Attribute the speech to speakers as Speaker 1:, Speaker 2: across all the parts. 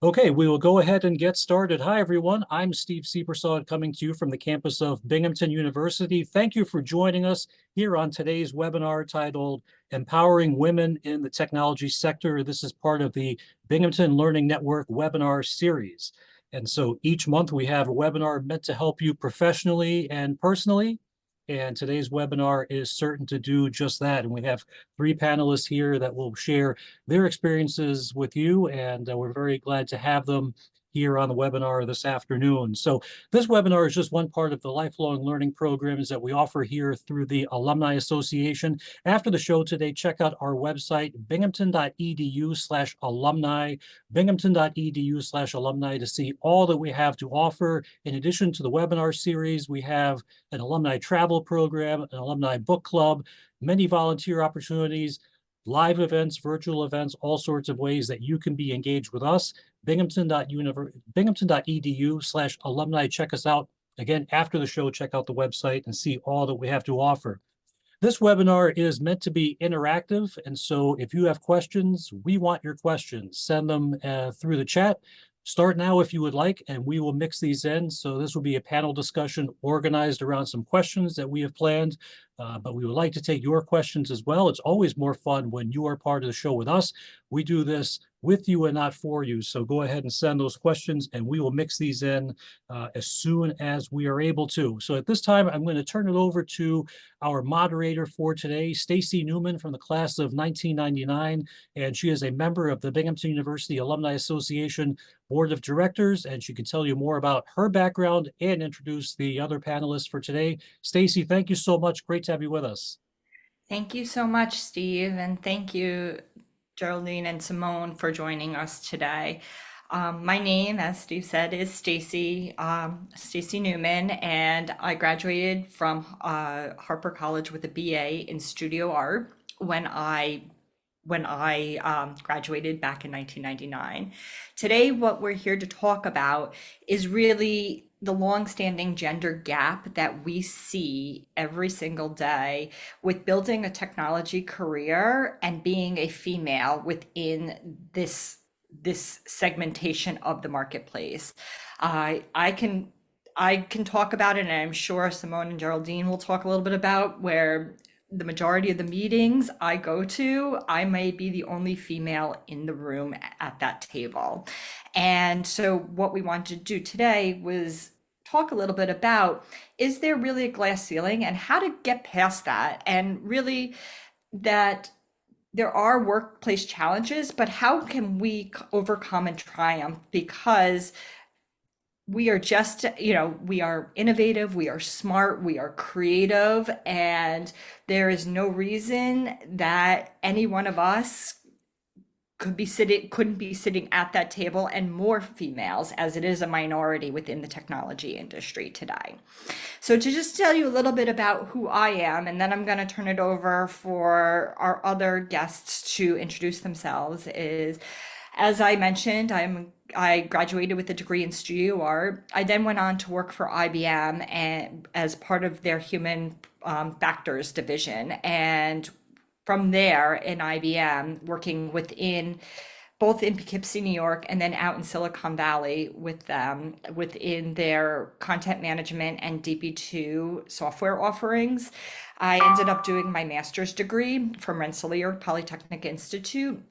Speaker 1: Okay, we will go ahead and get started. Hi, everyone. I'm Steve Seepersod coming to you from the campus of Binghamton University. Thank you for joining us here on today's webinar titled Empowering Women in the Technology Sector. This is part of the Binghamton Learning Network webinar series. And so each month we have a webinar meant to help you professionally and personally. And today's webinar is certain to do just that. And we have three panelists here that will share their experiences with you, and we're very glad to have them here on the webinar this afternoon. So this webinar is just one part of the lifelong learning programs that we offer here through the Alumni Association. After the show today, check out our website, binghamton.edu/alumni, binghamton.edu/alumni to see all that we have to offer. In addition to the webinar series, we have an alumni travel program, an alumni book club, many volunteer opportunities, live events, virtual events, all sorts of ways that you can be engaged with us. Binghamton.edu/alumni. Check us out. Again, after the show, check out the website and see all that we have to offer. This webinar is meant to be interactive, and so if you have questions, we want your questions. Send them through the chat. Start now if you would like, and we will mix these in. So this will be a panel discussion organized around some questions that we have planned, but we would like to take your questions as well. It's always more fun when you are part of the show with us. We do this with you and not for you. So go ahead and send those questions, and we will mix these in as soon as we are able to. So at this time, I'm going to turn it over to our moderator for today, Stacy Newman from the class of 1999, and she is a member of the Binghamton University Alumni Association Board of Directors, and she can tell you more about her background and introduce the other panelists for today. Stacy, thank you so much. Great to have you with us.
Speaker 2: Thank you so much, Steve, and thank you, Geraldine and Simone, for joining us today. My name, as Steve said, is Stacy Newman, and I graduated from Harper College with a BA in studio art when I graduated back in 1999. Today, what we're here to talk about is really the longstanding gender gap that we see every single day with building a technology career and being a female within this segmentation of the marketplace. I can talk about it, and I'm sure Simone and Geraldine will talk a little bit about where the majority of the meetings I go to, I may be the only female in the room at that table. And so what we wanted to do today was talk a little bit about, is there really a glass ceiling and how to get past that? And really that there are workplace challenges, but how can we overcome and triumph? Because we are just, we are innovative, we are smart, we are creative, and there is no reason that any one of us couldn't be sitting at that table, and more females, as it is a minority within the technology industry today. So to just tell you a little bit about who I am, and then I'm going to turn it over for our other guests to introduce themselves, is, as I mentioned, I graduated with a degree in studio art. I then went on to work for IBM and as part of their human factors division. And from there in IBM, working within both in Poughkeepsie, New York, and then out in Silicon Valley with them within their content management and DP2 software offerings. I ended up doing my master's degree from Rensselaer Polytechnic Institute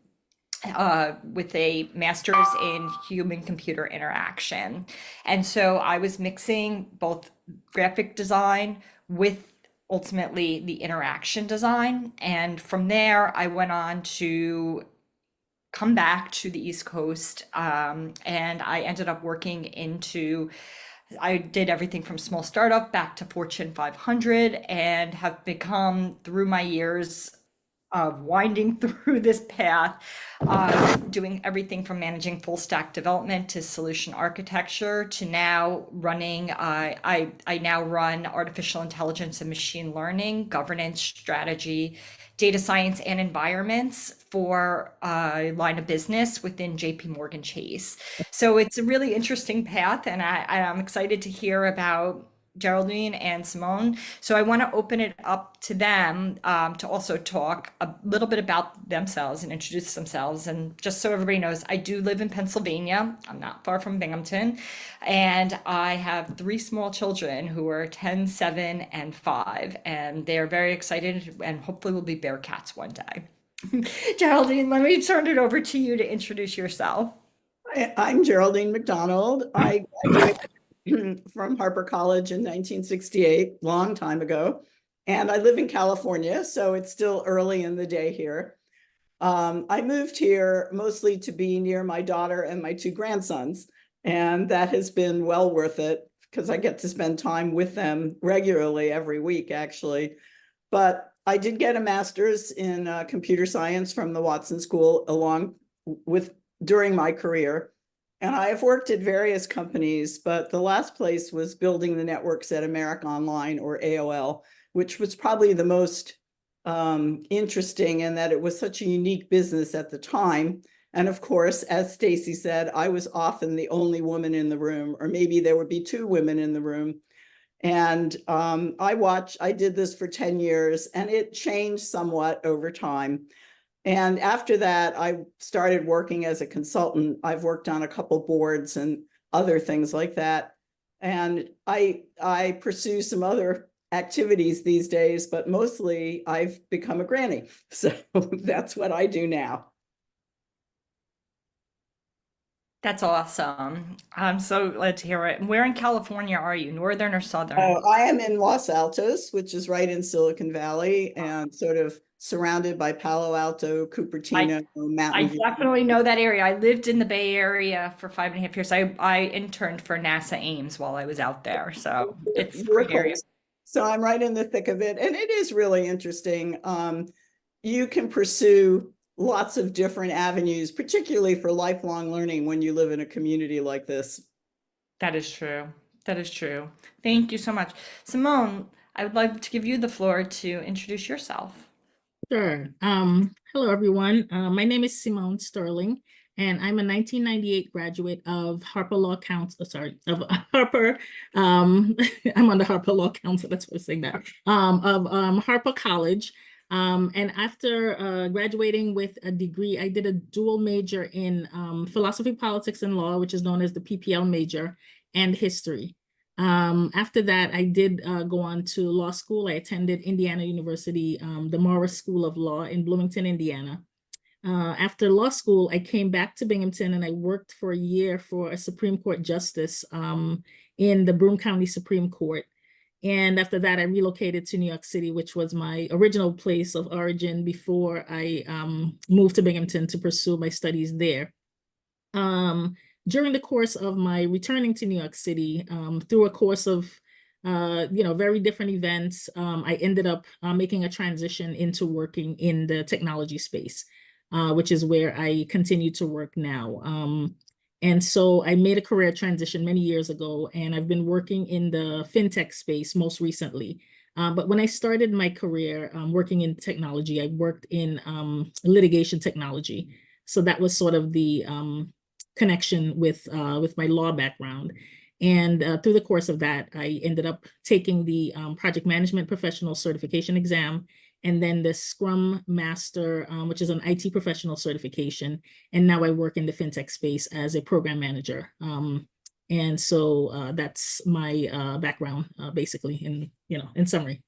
Speaker 2: with a master's in human computer interaction. And so I was mixing both graphic design with ultimately the interaction design. And from there, I went on to come back to the East Coast, and I ended up working I did everything from small startup back to Fortune 500, and have become, through my years of winding through this path, doing everything from managing full stack development to solution architecture to now running, I now run artificial intelligence and machine learning, governance, strategy, data science, and environments for a line of business within JP Morgan Chase. So it's a really interesting path, and I'm excited to hear about Geraldine and Simone. So I want to open it up to them to also talk a little bit about themselves and introduce themselves. And just so everybody knows, I do live in Pennsylvania. I'm not far from Binghamton. And I have three small children who are 10, 7, and 5. And they're very excited and hopefully will be bear cats one day. Geraldine, let me turn it over to you to introduce yourself.
Speaker 3: I'm Geraldine MacDonald. I graduated from Harper College in 1968, long time ago. And I live in California, so it's still early in the day here. I moved here mostly to be near my daughter and my 2 grandsons. And that has been well worth it because I get to spend time with them regularly every week, actually. But I did get a master's in computer science from the Watson School along with during my career. And I have worked at various companies, but the last place was building the networks at America Online, or AOL, which was probably the most interesting in that it was such a unique business at the time. And of course, as Stacy said, I was often the only woman in the room, or maybe there would be 2 women in the room. And I did this for 10 years, and it changed somewhat over time. And after that, I started working as a consultant. I've worked on a couple boards and other things like that. And I pursue some other activities these days, but mostly I've become a granny. So that's what I do now.
Speaker 2: That's awesome. I'm so glad to hear it. Where in California are you? Northern or southern?
Speaker 3: I am in Los Altos, which is right in Silicon Valley and sort of surrounded by Palo Alto, Cupertino,
Speaker 2: I
Speaker 3: Mountain View.
Speaker 2: definitely know that area. I lived in the Bay Area for 5.5 years. I interned for NASA Ames while I was out there. So it's a
Speaker 3: You were
Speaker 2: great area.
Speaker 3: close. So I'm right in the thick of it. And it is really interesting. You can pursue lots of different avenues, particularly for lifelong learning when you live in a community like this.
Speaker 2: That is true. That is true. Thank you so much. Simone, I would like to give you the floor to introduce yourself.
Speaker 4: Sure. Hello, everyone. My name is Simone Sterling, and I'm a 1998 graduate of Harper Law Council. Of Harper. I'm on the Harper Law Council. That's what I'm saying that. Of Harper College. And after graduating with a degree, I did a dual major in philosophy, politics, and law, which is known as the PPL major, and history. After that, I did go on to law school. I attended Indiana University, the Morris School of Law in Bloomington, Indiana. After law school, I came back to Binghamton and I worked for a year for a Supreme Court justice in the Broome County Supreme Court. And after that, I relocated to New York City, which was my original place of origin before I moved to Binghamton to pursue my studies there. During the course of my returning to New York City, through a course of very different events, I ended up making a transition into working in the technology space, which is where I continue to work now. And so I made a career transition many years ago, and I've been working in the fintech space most recently. But when I started my career working in technology, I worked in litigation technology. So that was sort of the connection with my law background. And through the course of that, I ended up taking the project management professional certification exam, and then the Scrum Master, which is an IT professional certification. And now I work in the fintech space as a program manager. And so that's my background, basically, in summary.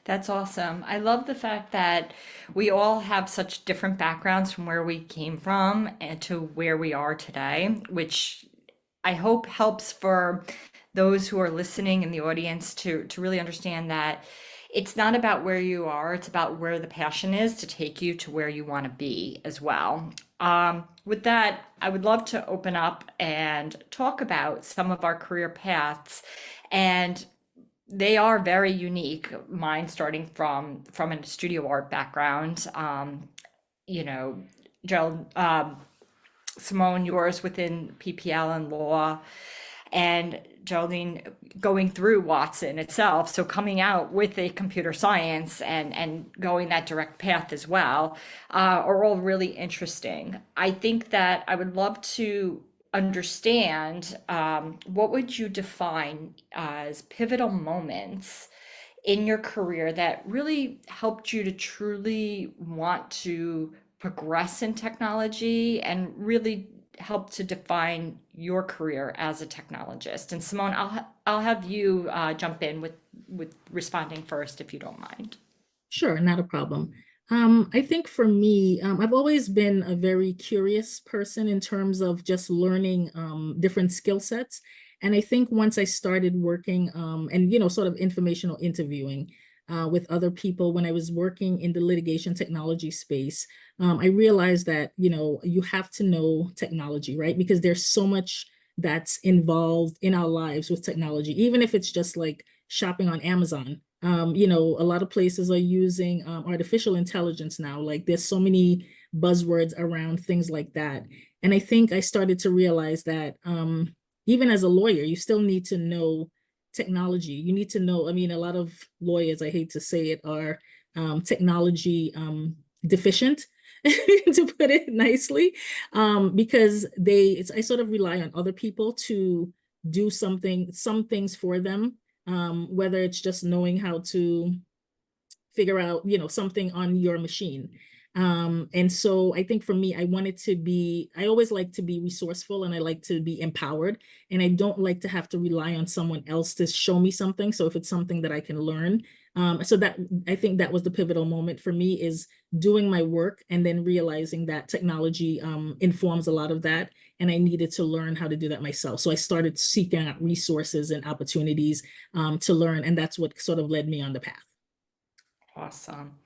Speaker 2: That's awesome. I love the fact that we all have such different backgrounds from where we came from and to where we are today, which I hope helps for those who are listening in the audience to really understand that it's not about where you are, it's about where the passion is to take you to where you want to be as well. With that, I would love to open up and talk about some of our career paths, and they are very unique. Mine starting from a studio art background, you know, Gerald, Simone, yours within PPL and law, and Geraldine going through Watson itself. So coming out with a computer science and going that direct path as well, are all really interesting. I think that I would love to understand, what would you define as pivotal moments in your career that really helped you to truly want to progress in technology and really help to define your career as a technologist? And Simone, I'll have you jump in with responding first, if you don't mind.
Speaker 4: Sure, not a problem. I think for me, I've always been a very curious person in terms of just learning different skill sets. And I think once I started working and, sort of informational interviewing with other people when I was working in the litigation technology space, I realized that, you have to know technology, right? Because there's so much that's involved in our lives with technology, even if it's just like shopping on Amazon. A lot of places are using artificial intelligence now. Like there's so many buzzwords around things like that. And I think I started to realize that even as a lawyer, you still need to know technology. You need to know, a lot of lawyers, I hate to say it, are technology deficient, to put it nicely, because I sort of rely on other people to do some things for them, whether it's just knowing how to figure out, something on your machine. And so I think for me, I always like to be resourceful and I like to be empowered. And I don't like to have to rely on someone else to show me something. So if it's something that I can learn, so that I think that was the pivotal moment for me, is doing my work and then realizing that technology informs a lot of that. And I needed to learn how to do that myself. So I started seeking out resources and opportunities to learn. And that's what sort of led me on the path.
Speaker 2: Awesome.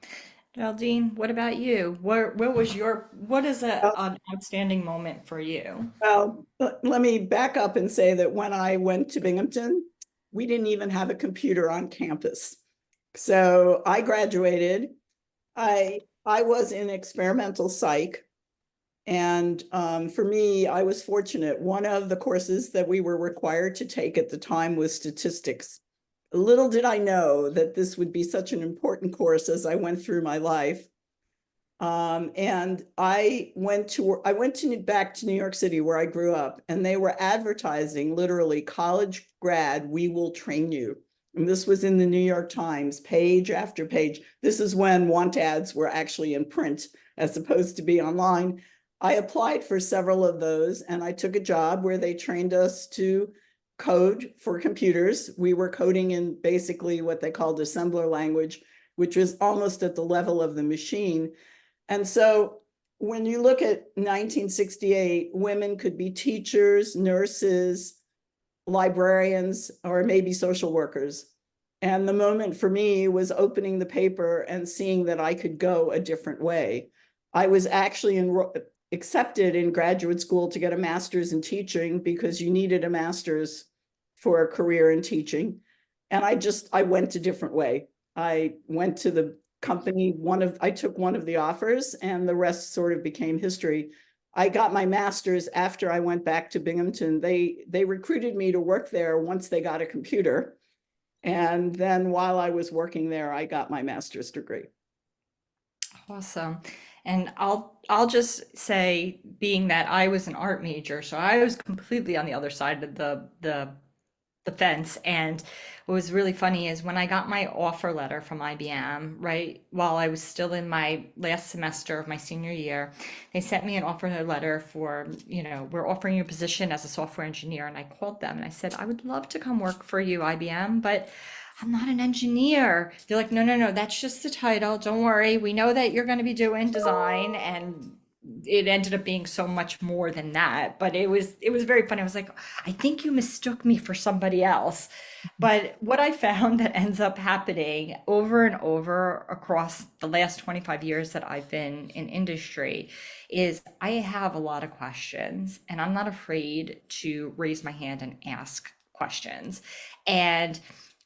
Speaker 2: Geraldine, what about you? What is an outstanding moment for you?
Speaker 3: Well, let me back up and say that when I went to Binghamton, we didn't even have a computer on campus. So I graduated. I was in experimental psych. And for me, I was fortunate. One of the courses that we were required to take at the time was statistics. Little did I know that this would be such an important course as I went through my life. And I went back to New York City where I grew up, and they were advertising literally, college grad, we will train you. And this was in the New York Times, page after page. This is when want ads were actually in print as opposed to be online. I applied for several of those, and I took a job where they trained us to code for computers. We were coding in basically what they called assembler language, which was almost at the level of the machine. And so when you look at 1968, women could be teachers, nurses, librarians, or maybe social workers. And the moment for me was opening the paper and seeing that I could go a different way. I was actually accepted in graduate school to get a master's in teaching because you needed a master's for a career in teaching. And I went a different way. I went to the company, I took one of the offers, and the rest sort of became history. I got my master's after I went back to Binghamton. They recruited me to work there once they got a computer. And then while I was working there, I got my master's degree.
Speaker 2: Awesome. And I'll just say, being that I was an art major, so I was completely on the other side of the fence. And what was really funny is when I got my offer letter from IBM, right while I was still in my last semester of my senior year, they sent me an offer letter for, we're offering you a position as a software engineer. And I called them and I said, I would love to come work for you, IBM, but I'm not an engineer. They're like, no, that's just the title. Don't worry. We know that you're going to be doing design. And it ended up being so much more than that. But it was very funny. I was like, I think you mistook me for somebody else. But what I found that ends up happening over and over across the last 25 years that I've been in industry is I have a lot of questions, and I'm not afraid to raise my hand and ask questions. And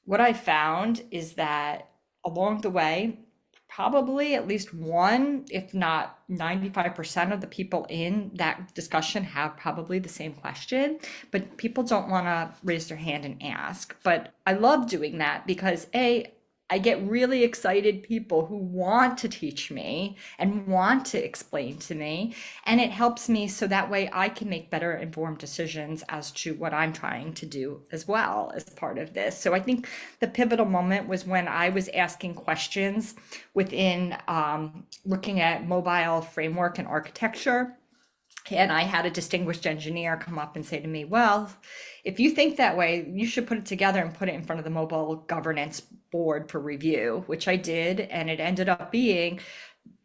Speaker 2: what I found is that along the way, probably at least one, if not 95% of the people in that discussion have probably the same question, but people don't want to raise their hand and ask. But I love doing that because I I get really excited people who want to teach me and want to explain to me. And it helps me so that way I can make better informed decisions as to what I'm trying to do as well as part of this. So I think the pivotal moment was when I was asking questions within looking at mobile framework and architecture. And I had a distinguished engineer come up and say to me, well, if you think that way, you should put it together and put it in front of the mobile governance board for review, which I did. And it ended up being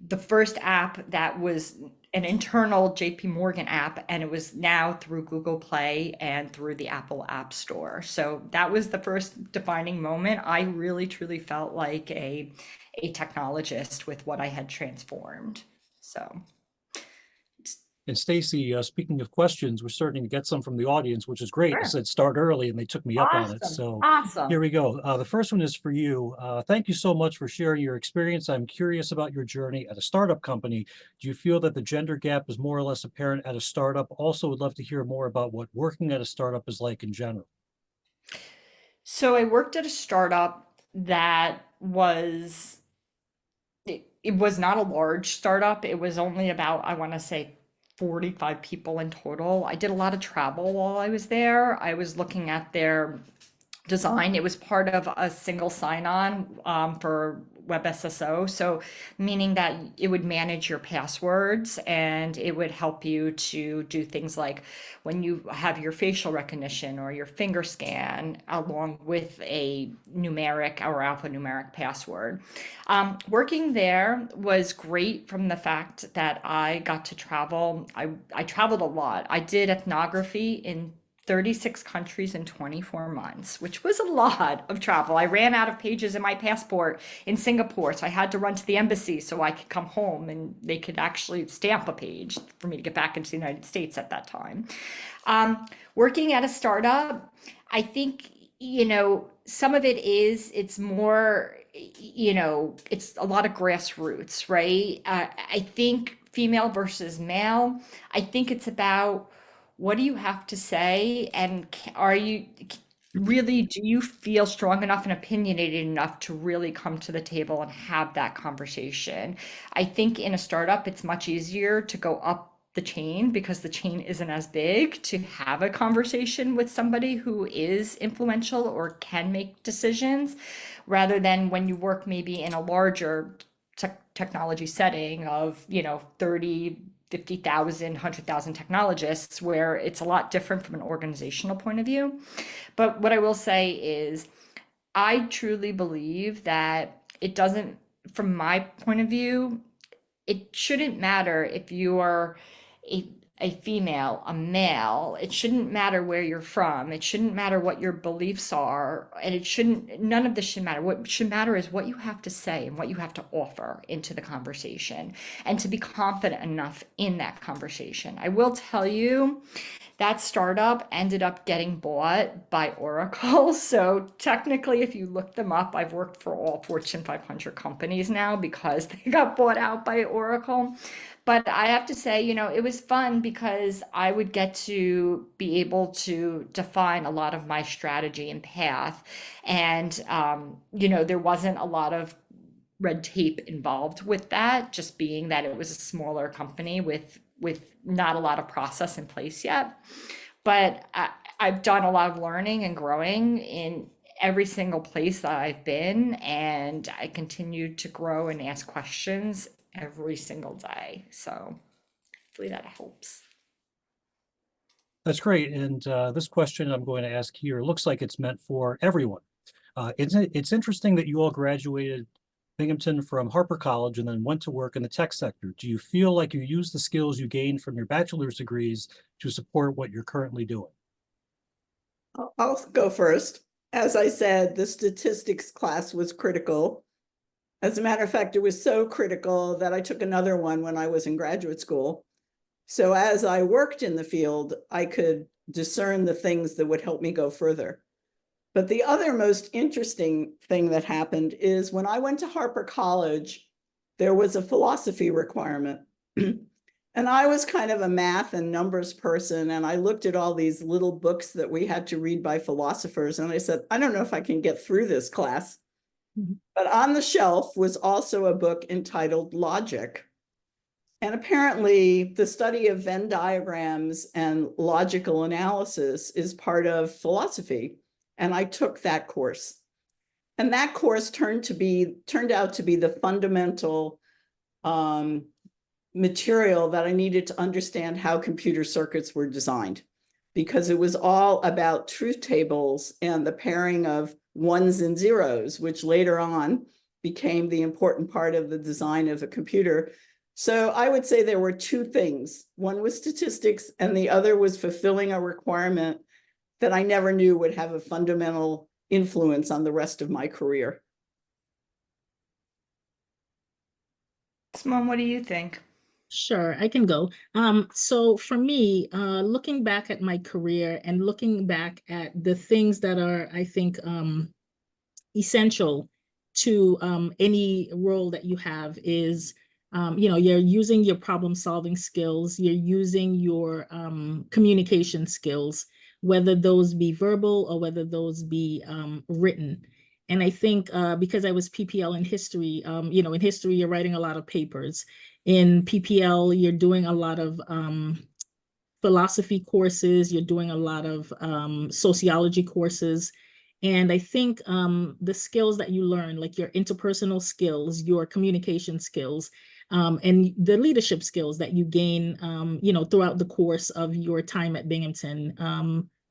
Speaker 2: the first app that was an internal JP Morgan app, and it was now through Google Play and through the Apple App Store. So that was the first defining moment. I really, truly felt like a technologist with what I had transformed. So.
Speaker 1: And Stacy, speaking of questions, we're starting to get some from the audience, which is great. I
Speaker 2: Sure.
Speaker 1: said start early and they took me up on it.
Speaker 2: Awesome.
Speaker 1: So
Speaker 2: Awesome.
Speaker 1: here we go. The first one is for you. Thank you so much for sharing your experience. I'm curious about your journey at a startup company. Do you feel that the gender gap is more or less apparent at a startup? Also, would love to hear more about what working at a startup is like in general.
Speaker 2: So I worked at a startup that was, it was not a large startup. It was only about, I want to say, 45 people in total. I did a lot of travel while I was there. I was looking at their design. It was part of a single sign-on for WebSSO. So meaning that it would manage your passwords and it would help you to do things like when you have your facial recognition or your finger scan along with a numeric or alphanumeric password. Working there was great from the fact that I got to travel. I traveled a lot. I did ethnography in 36 countries in 24 months, which was a lot of travel. I ran out of pages in my passport in Singapore, so I had to run to the embassy so I could come home and they could actually stamp a page for me to get back into the United States at that time. Working at a startup, I think, some of it is, it's more, it's a lot of grassroots, right? I think female versus male, I think it's about, what do you have to say? And are you really, do you feel strong enough and opinionated enough to really come to the table and have that conversation? I think in a startup, it's much easier to go up the chain because the chain isn't as big to have a conversation with somebody who is influential or can make decisions, rather than when you work maybe in a larger technology setting of, 30, 50,000, 100,000 technologists, where it's a lot different from an organizational point of view. But what I will say is, I truly believe that it doesn't, from my point of view, it shouldn't matter if you are a female, a male. It shouldn't matter where you're from. It shouldn't matter what your beliefs are. And none of this should matter. What should matter is what you have to say and what you have to offer into the conversation, and to be confident enough in that conversation. I will tell you, that startup ended up getting bought by Oracle. So technically, if you look them up, I've worked for all Fortune 500 companies now because they got bought out by Oracle. But I have to say, it was fun because I would get to be able to define a lot of my strategy and path. And, there wasn't a lot of red tape involved with that, just being that it was a smaller company with not a lot of process in place yet. But I've done a lot of learning and growing in every single place that I've been, and I continue to grow and ask questions every single day. So hopefully that helps.
Speaker 1: That's great. And this question I'm going to ask here looks like it's meant for everyone. It's interesting that you all graduated Binghamton from Harper College and then went to work in the tech sector. Do you feel like you use the skills you gained from your bachelor's degrees to support what you're currently doing?
Speaker 3: I'll go first. As I said, the statistics class was critical. As a matter of fact, it was so critical that I took another one when I was in graduate school. So as I worked in the field, I could discern the things that would help me go further. But the other most interesting thing that happened is when I went to Harper College, there was a philosophy requirement. And I was kind of a math and numbers person. And I looked at all these little books that we had to read by philosophers. And I said, I don't know if I can get through this class.
Speaker 4: Mhm.
Speaker 3: But on the shelf was also a book entitled Logic. And apparently the study of Venn diagrams and logical analysis is part of philosophy. And I took that course. And that course turned out to be the fundamental material that I needed to understand how computer circuits were designed, because it was all about truth tables and the pairing of ones and zeros, which later on became the important part of the design of a computer. So I would say there were two things. One was statistics, and the other was fulfilling a requirement that I never knew would have a fundamental influence on the rest of my career.
Speaker 2: Simone, what do you think?
Speaker 4: Sure, I can go. So for me, looking back at my career and looking back at the things that are, I think, essential to any role that you have is, you're using your problem solving skills, you're using your communication skills, whether those be verbal or whether those be written. And I think because I was PPL in history, in history, you're writing a lot of papers. In PPL, you're doing a lot of philosophy courses, you're doing a lot of sociology courses. And I think the skills that you learn, like your interpersonal skills, your communication skills, and the leadership skills that you gain, throughout the course of your time at Binghamton,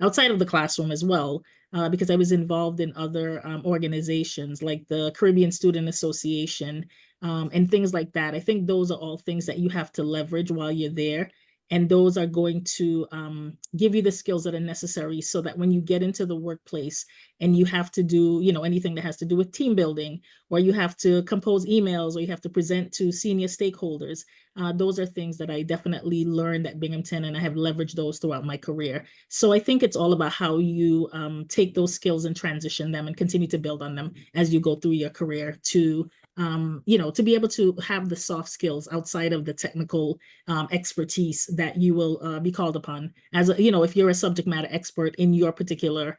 Speaker 4: outside of the classroom as well, because I was involved in other organizations like the Caribbean Student Association, and things like that. I think those are all things that you have to leverage while you're there. And those are going to give you the skills that are necessary so that when you get into the workplace and you have to do, anything that has to do with team building, or you have to compose emails, or you have to present to senior stakeholders, those are things that I definitely learned at Binghamton, and I have leveraged those throughout my career. So I think it's all about how you take those skills and transition them and continue to build on them as you go through your career to to be able to have the soft skills outside of the technical expertise that you will be called upon. As if you're a subject matter expert in your particular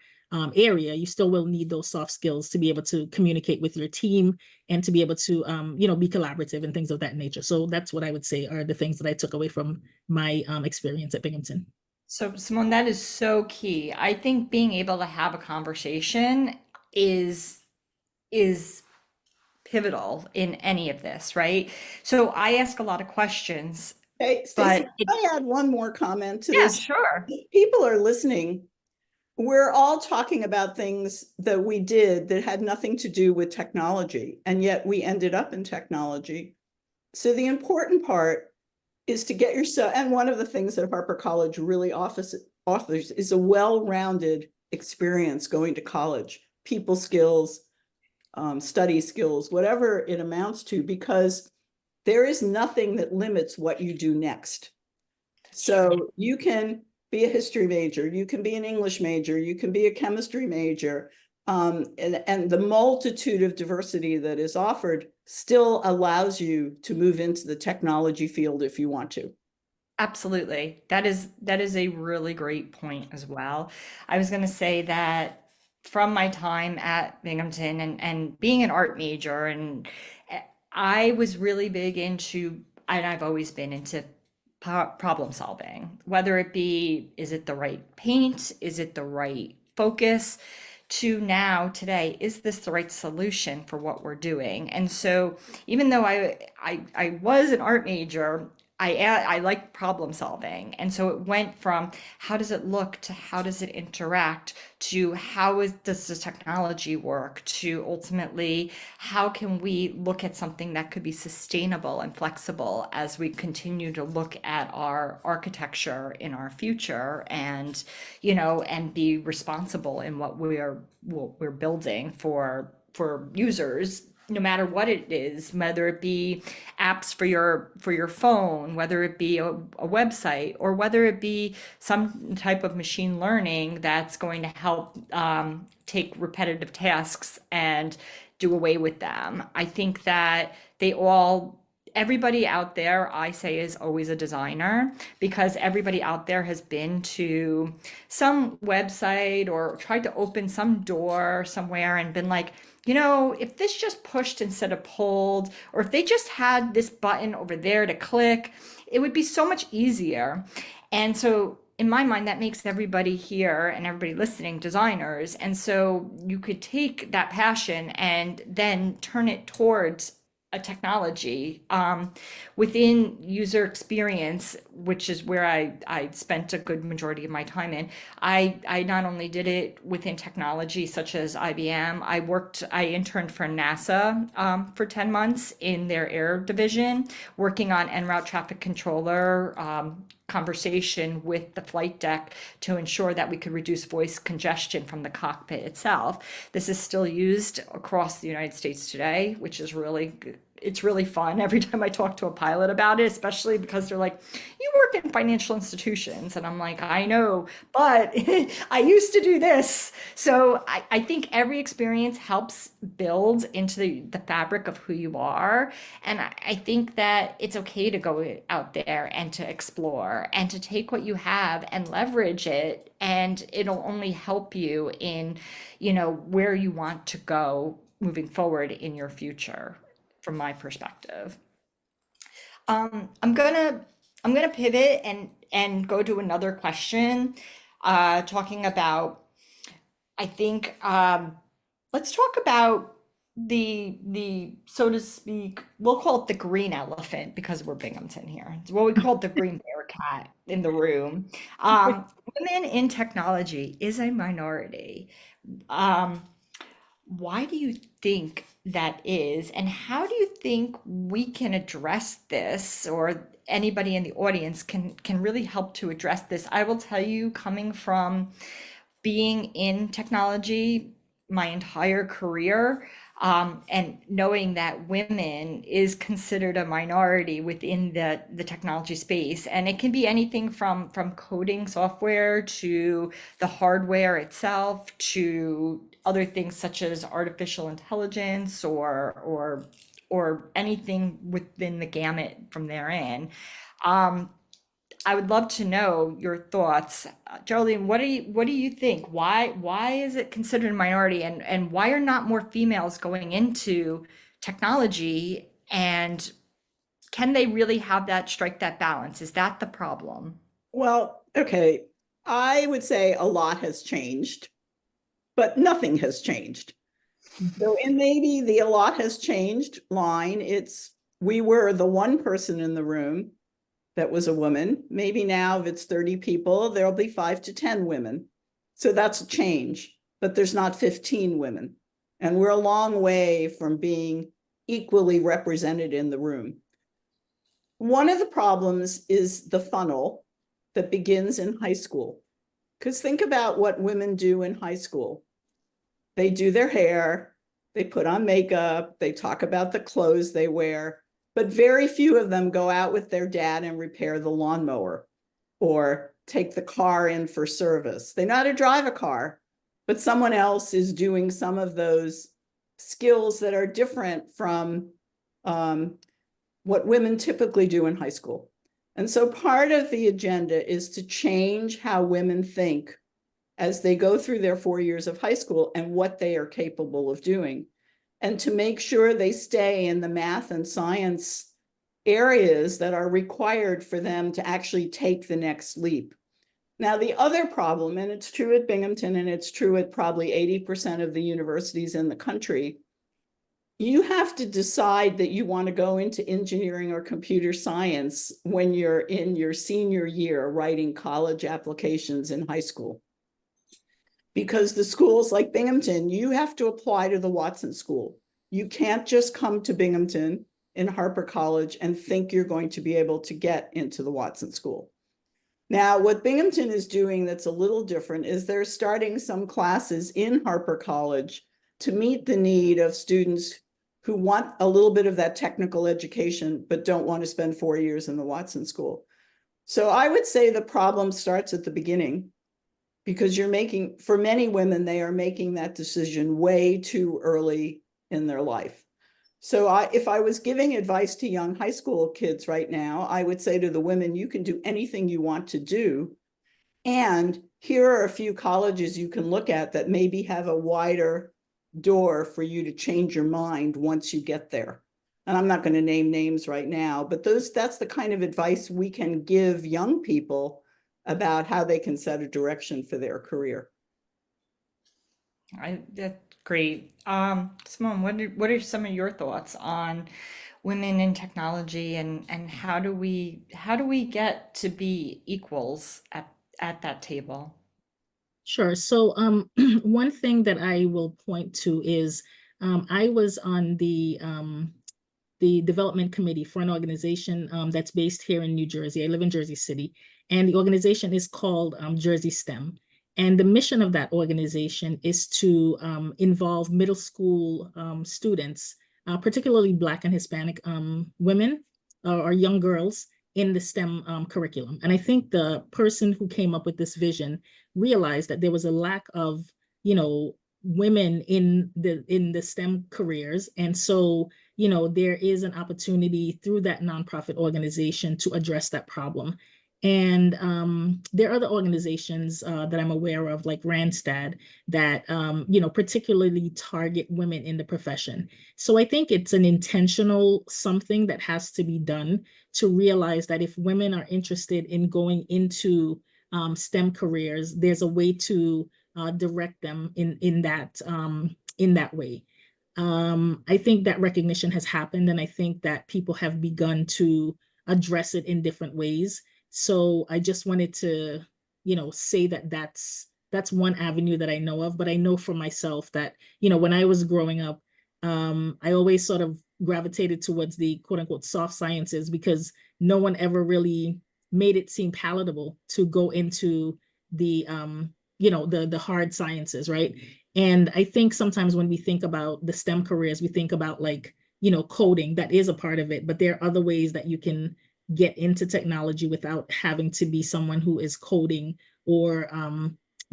Speaker 4: area, you still will need those soft skills to be able to communicate with your team and to be able to, be collaborative and things of that nature. So that's what I would say are the things that I took away from my experience at Binghamton.
Speaker 2: So, Simone, that is so key. I think being able to have a conversation is pivotal in any of this, right? So I ask a lot of questions,
Speaker 3: Hey,
Speaker 2: but
Speaker 3: Stacey, can I add one more comment to
Speaker 2: yeah,
Speaker 3: this?
Speaker 2: sure.
Speaker 3: If people are listening, we're all talking about things that we did that had nothing to do with technology, and yet we ended up in technology. So the important part is to get yourself, and one of the things that Harper College really offers is a well-rounded experience going to college, people skills, study skills, whatever it amounts to, because there is nothing that limits what you do next. So you can be a history major, you can be an English major, you can be a chemistry major, and the multitude of diversity that is offered still allows you to move into the technology field if you want to.
Speaker 2: Absolutely. That is a really great point as well. I was going to say that from my time at Binghamton and being an art major, and I was really big into, and I've always been into problem solving, whether it be, is it the right paint? Is it the right focus? To now, today, is this the right solution for what we're doing? And so even though I was an art major, I like problem solving. And so it went from how does it look to how does it interact to does the technology work to ultimately how can we look at something that could be sustainable and flexible as we continue to look at our architecture in our future, and and be responsible in what we're building for users, no matter what it is, whether it be apps for your phone, whether it be a website, or whether it be some type of machine learning that's going to help take repetitive tasks and do away with them. I think that they all everybody out there, I say, is always a designer, because everybody out there has been to some website or tried to open some door somewhere and been like, you know, if this just pushed instead of pulled, or if they just had this button over there to click, it would be so much easier. And so in my mind, that makes everybody here and everybody listening designers. And so you could take that passion and then turn it towards a technology within user experience, which is where I spent a good majority of my time in. I not only did it within technology such as IBM, I interned for NASA for 10 months in their air division, working on en route traffic controller conversation with the flight deck to ensure that we could reduce voice congestion from the cockpit itself. This is still used across the United States today, which is really good. It's really fun every time I talk to a pilot about it, especially because they're like, you work in financial institutions. And I'm like, I know, but I used to do this. So I think every experience helps build into the fabric of who you are. And I think that it's okay to go out there and to explore and to take what you have and leverage it. And it'll only help you in, you know, where you want to go moving forward in your future, from my perspective. I'm gonna pivot and go to another question, talking about, I think, let's talk about the so to speak, we'll call it the green elephant because we're Binghamton here. It's what we call the green bear cat in the room. Women in technology is a minority. Why do you think that is, and how do you think we can address this, or anybody in the audience can really help to address this? I will tell you, coming from being in technology my entire career, and knowing that women is considered a minority within the technology space, and it can be anything from coding software to the hardware itself to other things such as artificial intelligence or anything within the gamut from therein. I would love to know your thoughts. Geraldine, what do you think? Why is it considered a minority, and why are not more females going into technology, and can they really have that, strike that balance? Is that the problem?
Speaker 3: Well, okay, I would say a lot has changed, but nothing has changed. So in maybe the a lot has changed line, we were the one person in the room that was a woman. Maybe now if it's 30 people, there'll be 5 to 10 women. So that's a change, but there's not 15 women. And we're a long way from being equally represented in the room. One of the problems is the funnel that begins in high school. Because think about what women do in high school. They do their hair, they put on makeup, they talk about the clothes they wear, but very few of them go out with their dad and repair the lawnmower or take the car in for service. They know how to drive a car, but someone else is doing some of those skills that are different from what women typically do in high school. And so part of the agenda is to change how women think as they go through their 4 years of high school and what they are capable of doing, and to make sure they stay in the math and science areas that are required for them to actually take the next leap. Now, the other problem, and it's true at Binghamton and it's true at probably 80% of the universities in the country, you have to decide that you want to go into engineering or computer science when you're in your senior year writing college applications in high school. Because the schools like Binghamton, you have to apply to the Watson School. You can't just come to Binghamton in Harper College and think you're going to be able to get into the Watson School. Now, what Binghamton is doing that's a little different is they're starting some classes in Harper College to meet the need of students who want a little bit of that technical education, but don't want to spend 4 years in the Watson School. So I would say the problem starts at the beginning, because for many women, they are making that decision way too early in their life. So if I was giving advice to young high school kids right now, I would say to the women, you can do anything you want to do. And here are a few colleges you can look at that maybe have a wider door for you to change your mind once you get there. And I'm not going to name names right now, but that's the kind of advice we can give young people about how they can set a direction for their career.
Speaker 2: That's great. Simone, what are some of your thoughts on women in technology, and how do we get to be equals at that table?
Speaker 4: Sure. So one thing that I will point to is I was on the development committee for an organization that's based here in New Jersey. I live in Jersey City, and the organization is called Jersey STEM. And the mission of that organization is to involve middle school students, particularly Black and Hispanic women or young girls in the STEM curriculum. And I think the person who came up with this vision realized that there was a lack of, women in the STEM careers. And so there is an opportunity through that nonprofit organization to address that problem. And there are other organizations that I'm aware of, like Randstad, that particularly target women in the profession. So I think it's an intentional something that has to be done to realize that if women are interested in going into STEM careers, there's a way to direct them in that way. I think that recognition has happened, and I think that people have begun to address it in different ways. So I just wanted to, say that that's one avenue that I know of. But I know for myself that, when I was growing up, I always sort of gravitated towards the quote unquote soft sciences because no one ever really made it seem palatable to go into the the hard sciences, right? And I think sometimes when we think about the STEM careers, we think about like, coding, that is a part of it, but there are other ways that you can get into technology without having to be someone who is coding or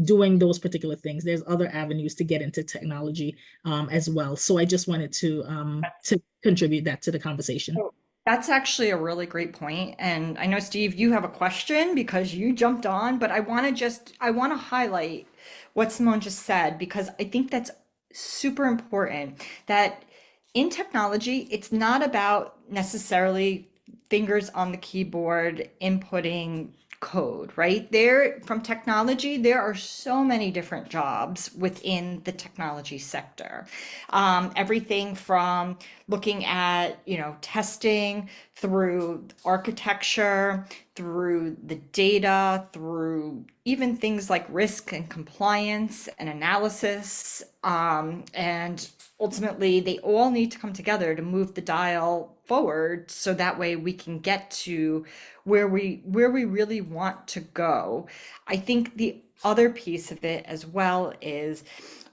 Speaker 4: doing those particular things. There's other avenues to get into technology as well. So I just wanted to contribute that to the conversation.
Speaker 2: So that's actually a really great point. And I know, Steve, you have a question because you jumped on, but I want to highlight what Simone just said, because I think that's super important, that in technology, it's not about necessarily fingers on the keyboard inputting code, right? From technology, there are so many different jobs within the technology sector. Everything from looking at, testing, through architecture, through the data, through even things like risk and compliance and analysis. And ultimately, they all need to come together to move the dial forward, so that way we can get to where we really want to go. I think the other piece of it as well is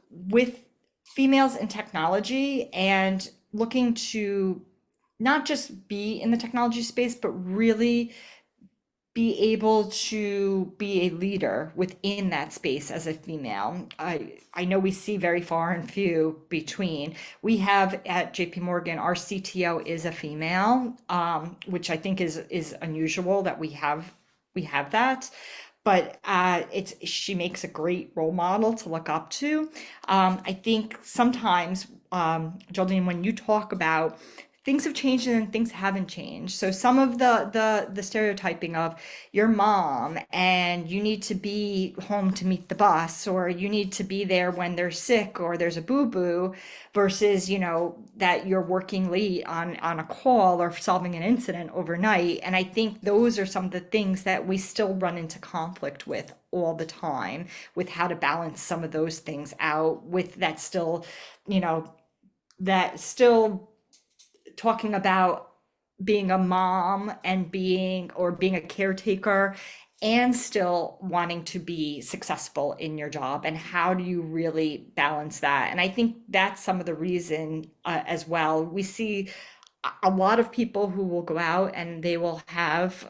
Speaker 2: with females in technology and looking to not just be in the technology space, but really be able to be a leader within that space as a female. I know we see very far and few between. We have at JP Morgan, our CTO is a female, which I think is unusual that we have that. But she makes a great role model to look up to. I think sometimes, Geraldine, when you talk about things have changed and things haven't changed. So some of the stereotyping of your mom and you need to be home to meet the bus, or you need to be there when they're sick or there's a boo-boo, versus, that you're working late on a call or solving an incident overnight. And I think those are some of the things that we still run into conflict with all the time, with how to balance some of those things out with that still, talking about being a mom and being a caretaker and still wanting to be successful in your job, and how do you really balance that? And I think that's some of the reason as well. We see a lot of people who will go out and they will have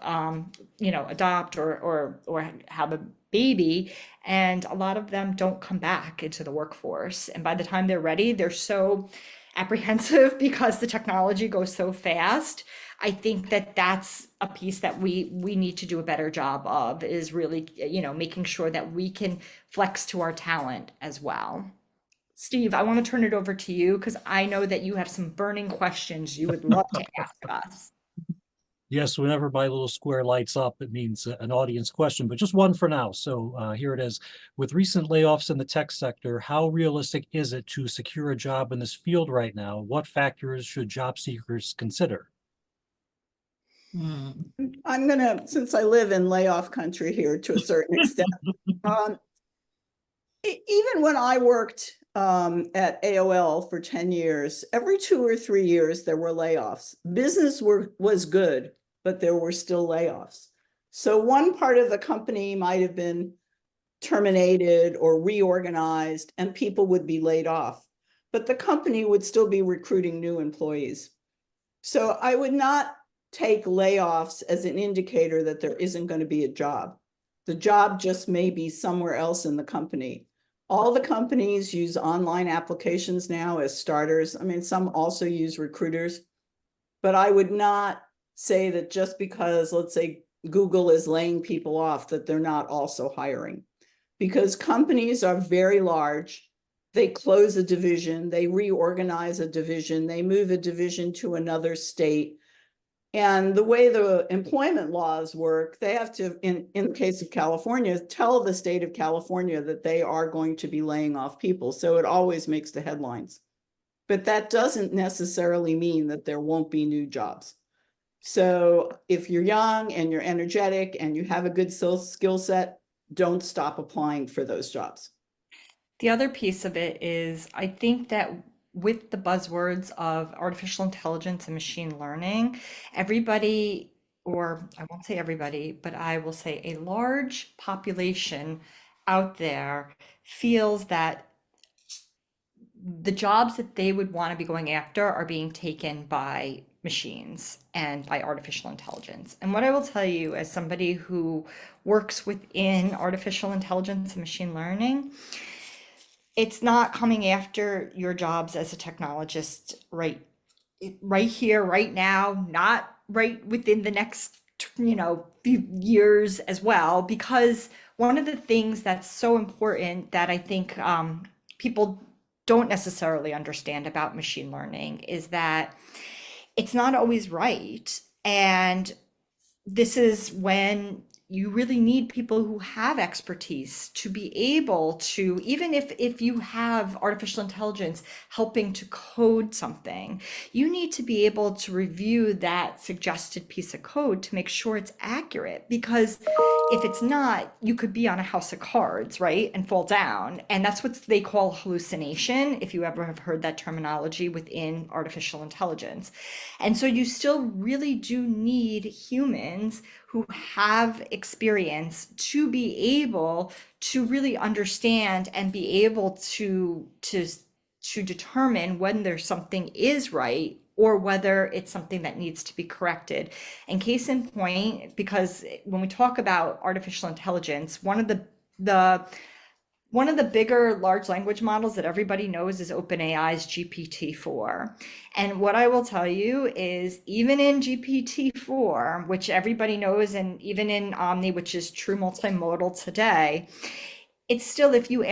Speaker 2: adopt or have a baby, and a lot of them don't come back into the workforce, and by the time they're ready, they're so apprehensive because the technology goes so fast. I think that that's a piece that we need to do a better job of, is really, making sure that we can flex to our talent as well. Steve, I want to turn it over to you because I know that you have some burning questions you would love to ask us.
Speaker 1: Yes, whenever my little square lights up, it means an audience question, but just one for now. So here it is. With recent layoffs in the tech sector, how realistic is it to secure a job in this field right now? What factors should job seekers consider?
Speaker 3: I'm gonna, since I live in layoff country here to a certain extent, even when I worked at AOL for 10 years, every 2 or 3 years there were layoffs. Business was good, but there were still layoffs. So one part of the company might have been terminated or reorganized, and people would be laid off, but the company would still be recruiting new employees. So I would not take layoffs as an indicator that there isn't going to be a job. The job just may be somewhere else in the company. All the companies use online applications now as starters. I mean, some also use recruiters, but I would not say that just because, let's say, Google is laying people off, that they're not also hiring, because companies are very large. They close a division, they reorganize a division, they move a division to another state. And the way the employment laws work, they have to, in the case of California, tell the state of California that they are going to be laying off people. So it always makes the headlines. But that doesn't necessarily mean that there won't be new jobs. So if you're young and you're energetic and you have a good skill set, don't stop applying for those jobs.
Speaker 2: The other piece of it is, I think that with the buzzwords of artificial intelligence and machine learning, everybody, or I won't say everybody, but I will say a large population out there feels that the jobs that they would want to be going after are being taken by machines and by artificial intelligence. And what I will tell you, as somebody who works within artificial intelligence and machine learning, it's not coming after your jobs as a technologist right here, right now, not right within the next, few years as well. Because one of the things that's so important that I think people don't necessarily understand about machine learning is that it's not always right. And this is when you really need people who have expertise to be able to, even if you have artificial intelligence helping to code something, you need to be able to review that suggested piece of code to make sure it's accurate. Because if it's not, you could be on a house of cards, right, and fall down. And that's what they call hallucination, if you ever have heard that terminology within artificial intelligence. And so you still really do need humans who have experience to be able to really understand and be able to determine when there's something is right or whether it's something that needs to be corrected. And case in point, because when we talk about artificial intelligence, one of the bigger large language models that everybody knows is OpenAI's GPT-4. And what I will tell you is, even in GPT-4, which everybody knows, and even in Omni, which is true multimodal today, it's still, if you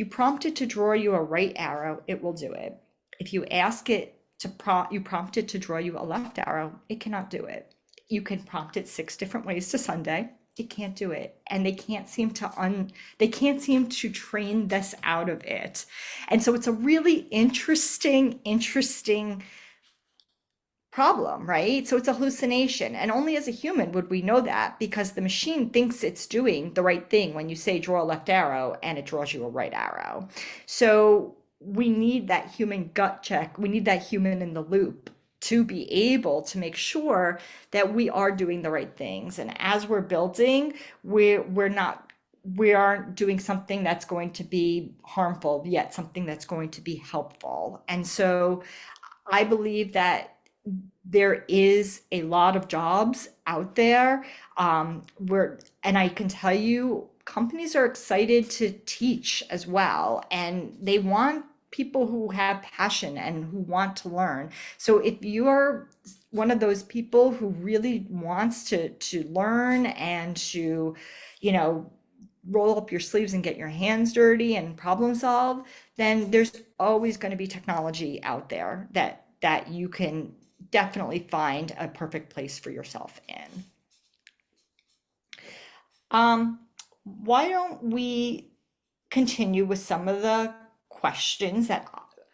Speaker 2: prompt it to draw you a right arrow, it will do it. If you ask it to prompt it to draw you a left arrow, it cannot do it. You can prompt it 6 different ways to Sunday. It can't do it. And they can't seem to train this out of it. And so it's a really interesting problem, right? So it's a hallucination. And only as a human would we know that, because the machine thinks it's doing the right thing when you say draw a left arrow and it draws you a right arrow. So we need that human gut check. We need that human in the loop to be able to make sure that we are doing the right things. And as we're building, we aren't doing something that's going to be harmful, yet something that's going to be helpful. And so I believe that there is a lot of jobs out there and I can tell you, companies are excited to teach as well, and they want people who have passion and who want to learn. So if you're one of those people who really wants to learn and to, you know, roll up your sleeves and get your hands dirty and problem solve, then there's always going to be technology out there that you can definitely find a perfect place for yourself in. Why don't we continue with some of the questions that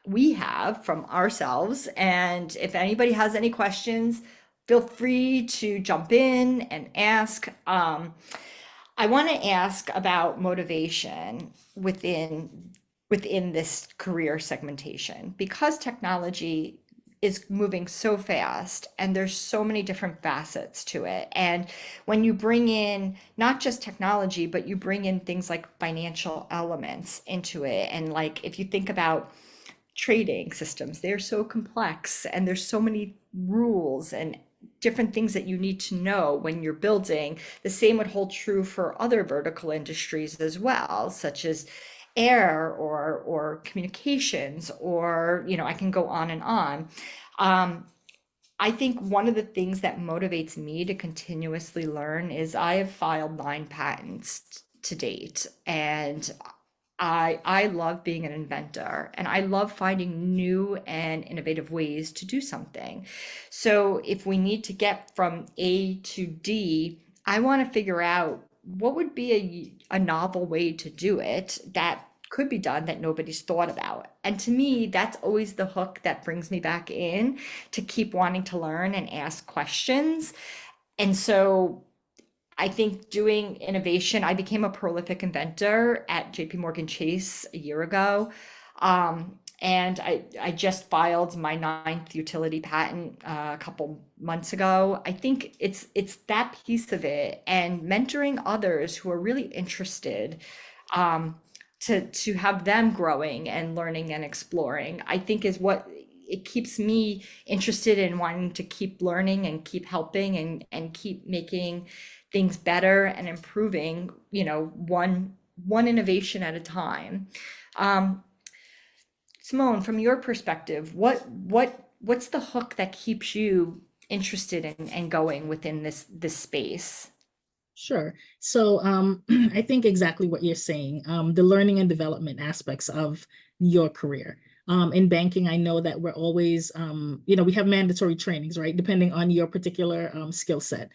Speaker 2: we have from ourselves? And if anybody has any questions, feel free to jump in and ask. I want to ask about motivation within this career segmentation, because technology is moving so fast and there's so many different facets to it. And when you bring in not just technology, but you bring in things like financial elements into it, and like if you think about trading systems, they're so complex and there's so many rules and different things that you need to know when you're building. The same would hold true for other vertical industries as well, such as air or communications, or, you know, I can go on and on. I think one of the things that motivates me to continuously learn is I have filed 9 patents to date, and I love being an inventor, and I love finding new and innovative ways to do something. So if we need to get from A to D, I want to figure out what would be a novel way to do it that could be done that nobody's thought about. And to me, that's always the hook that brings me back in to keep wanting to learn and ask questions. And so I think doing innovation, I became a prolific inventor at JP Morgan Chase a year ago. And I just filed my 9th utility patent a couple months ago. I think it's that piece of it, and mentoring others who are really interested, to have them growing and learning and exploring, I think is what it keeps me interested in wanting to keep learning and keep helping and keep making things better and improving, you know, one innovation at a time. Simone, from your perspective, what's the hook that keeps you interested in and going within this space?
Speaker 4: Sure. So I think exactly what you're saying, the learning and development aspects of your career. In banking, I know that we're always, you know, we have mandatory trainings, right? Depending on your particular skill set.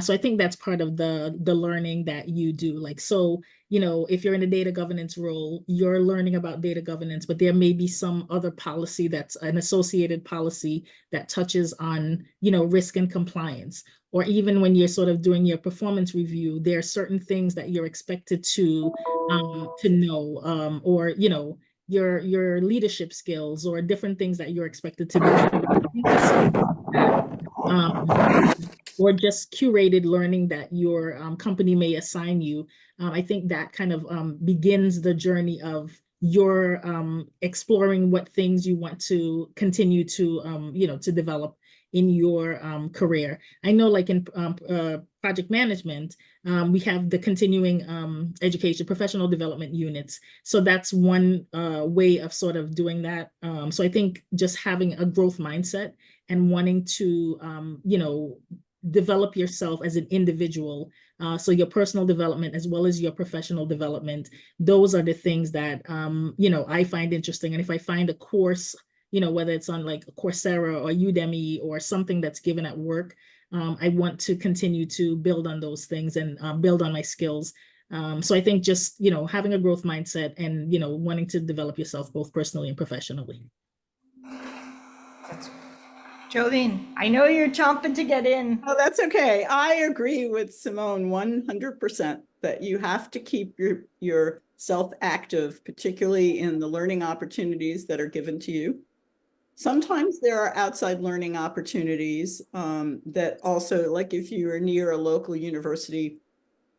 Speaker 4: So I think that's part of the learning that you do. Like, so, you know, if you're in a data governance role, you're learning about data governance, but there may be some other policy that's an associated policy that touches on, you know, risk and compliance. Or even when you're sort of doing your performance review, there are certain things that you're expected to know, or, you know, your leadership skills or different things that you're expected to do. Or just curated learning that your company may assign you. I think that kind of begins the journey of your exploring what things you want to continue to, you know, to develop in your career. I know, like in project management, we have the continuing education, professional development units. So that's one way of sort of doing that. So I think just having a growth mindset and wanting to, you know, develop yourself as an individual. So your personal development as well as your professional development, those are the things that, you know, I find interesting. And if I find a course, you know, whether it's on like Coursera or Udemy or something that's given at work, I want to continue to build on those things and build on my skills. So I think just, you know, having a growth mindset and, you know, wanting to develop yourself both personally and professionally.
Speaker 2: Jolene, I know you're chomping to get in.
Speaker 3: Oh, that's okay. I agree with Simone 100% that you have to keep yourself active, particularly in the learning opportunities that are given to you. Sometimes there are outside learning opportunities that also, like if you are near a local university,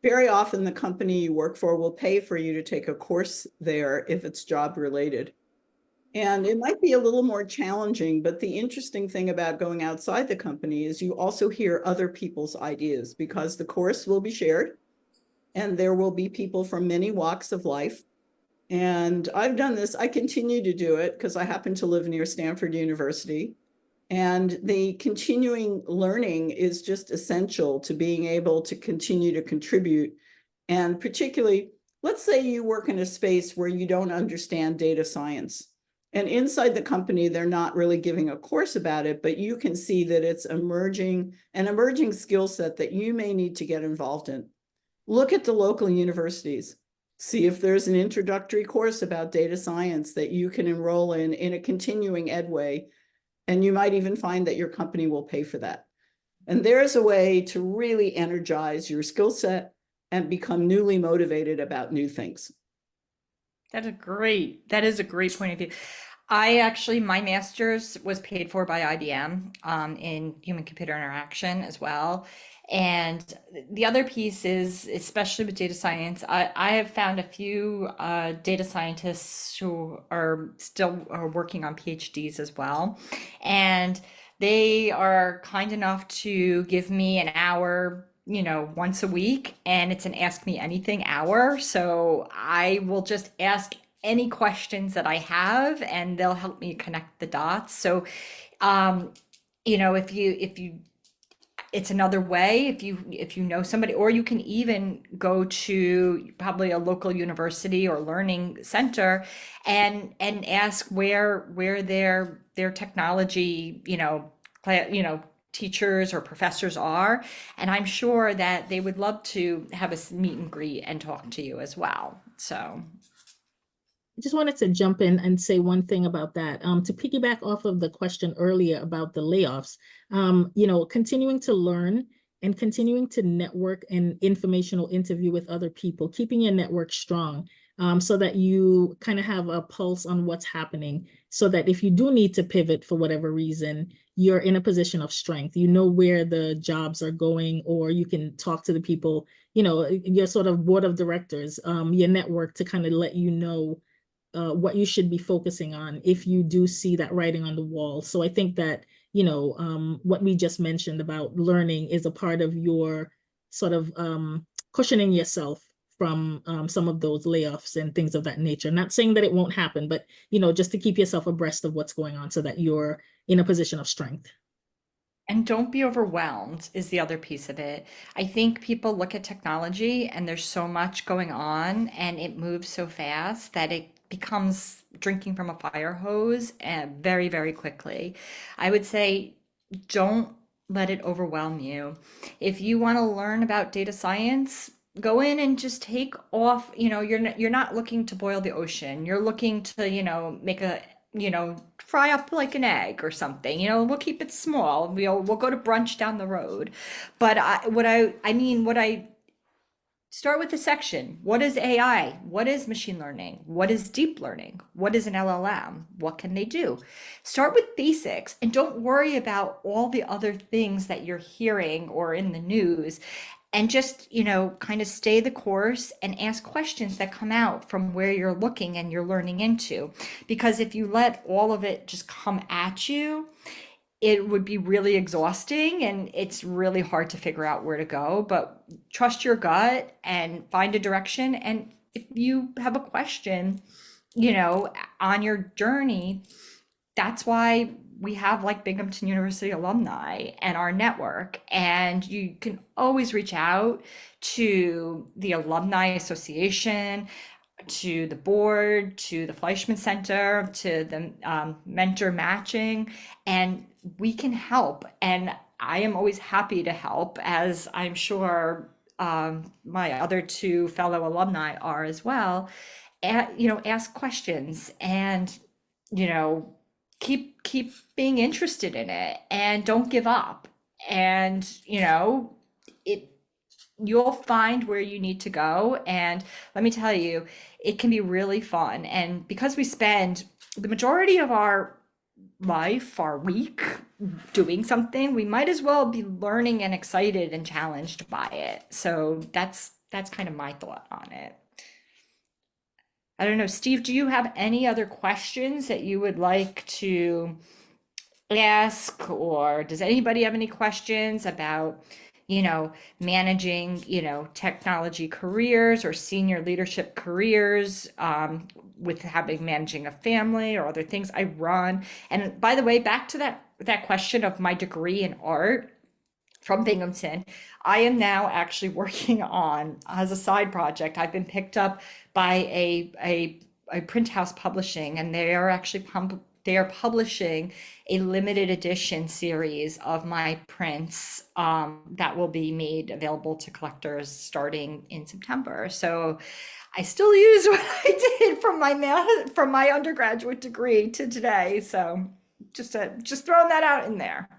Speaker 3: very often the company you work for will pay for you to take a course there if it's job related. And it might be a little more challenging, but the interesting thing about going outside the company is you also hear other people's ideas, because the course will be shared and there will be people from many walks of life. And I've done this, I continue to do it because I happen to live near Stanford University. And the continuing learning is just essential to being able to continue to contribute. And particularly, let's say you work in a space where you don't understand data science. And inside the company, they're not really giving a course about it, but you can see that it's an emerging skill set that you may need to get involved in. Look at the local universities. See if there's an introductory course about data science that you can enroll in a continuing ed way. And you might even find that your company will pay for that. And there's a way to really energize your skill set and become newly motivated about new things.
Speaker 2: That is a great point of view. I actually, my master's was paid for by IBM in human computer interaction as well. And the other piece is, especially with data science, I have found a few data scientists who are still working on PhDs as well. And they are kind enough to give me an hour, once a week, and it's an Ask Me Anything hour. So I will just ask any questions that I have, and they'll help me connect the dots. So, if you, it's another way if you know somebody, or you can even go to probably a local university or learning center and ask where their technology, teachers or professors are, and I'm sure that they would love to have a meet and greet and talk to you as well. So
Speaker 4: I just wanted to jump in and say one thing about that. To piggyback off of the question earlier about the layoffs, continuing to learn and continuing to network and informational interview with other people, keeping your network strong, so that you kind of have a pulse on what's happening, so that if you do need to pivot for whatever reason, you're in a position of strength. You know where the jobs are going, or you can talk to the people, your sort of board of directors, your network, to kind of let you know what you should be focusing on if you do see that writing on the wall. So I think that, what we just mentioned about learning is a part of your sort of cushioning yourself from some of those layoffs and things of that nature. Not saying that it won't happen, but, just to keep yourself abreast of what's going on so that you're in a position of strength.
Speaker 2: And don't be overwhelmed is the other piece of it. I think people look at technology and there's so much going on and it moves so fast that it becomes drinking from a fire hose and very, very quickly. I would say don't let it overwhelm you. If you want to learn about data science, go in and just take off, you're not looking to boil the ocean. You're looking to, make a fry up like an egg or something. We'll keep it small. We'll go to brunch down the road. But what I start with the section. What is AI? What is machine learning? What is deep learning? What is an LLM? What can they do? Start with basics and don't worry about all the other things that you're hearing or in the news. And just, kind of stay the course and ask questions that come out from where you're looking and you're learning into. Because if you let all of it just come at you, it would be really exhausting and it's really hard to figure out where to go. But trust your gut and find a direction. And if you have a question, on your journey, that's why we have like Binghamton University alumni and our network, and you can always reach out to the Alumni Association, to the board, to the Fleischman Center, to the mentor matching, and we can help. And I am always happy to help, as I'm sure my other two fellow alumni are as well. And, ask questions and, keep being interested in it and don't give up. And, it you'll find where you need to go. And let me tell you, it can be really fun. And because we spend the majority of our life, our week doing something, we might as well be learning and excited and challenged by it. So that's kind of my thought on it. I don't know, Steve, do you have any other questions that you would like to ask, or does anybody have any questions about, managing, technology careers or senior leadership careers, with managing a family or other things. I run. And by the way, back to that question of my degree in art from Binghamton, I am now actually working on, as a side project, I've been picked up by a print house publishing, and they are actually publishing a limited edition series of my prints, that will be made available to collectors starting in September. So I still use what I did from my undergraduate degree to today. So just throwing that out in there.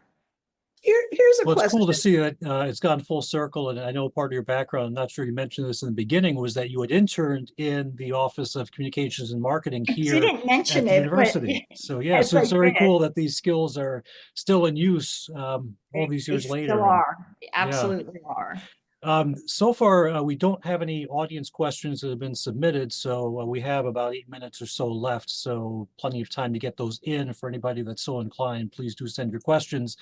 Speaker 3: Here's a
Speaker 1: Well, it's
Speaker 3: question.
Speaker 1: cool to see that it's gone full circle. And I know part of your background, I'm not sure you mentioned this in the beginning, was that you had interned in the Office of Communications and Marketing
Speaker 2: I
Speaker 1: here
Speaker 2: didn't mention
Speaker 1: at the
Speaker 2: it, but
Speaker 1: university. So yeah,
Speaker 2: yes,
Speaker 1: so
Speaker 2: I
Speaker 1: it's very
Speaker 2: did.
Speaker 1: cool that these skills are still in use all these
Speaker 2: They
Speaker 1: years
Speaker 2: still
Speaker 1: later.
Speaker 2: are. They
Speaker 1: Yeah.
Speaker 2: absolutely are.
Speaker 1: So far, we don't have any audience questions that have been submitted, so we have about 8 minutes or so left, so plenty of time to get those in. For anybody that's so inclined, please do send your questions.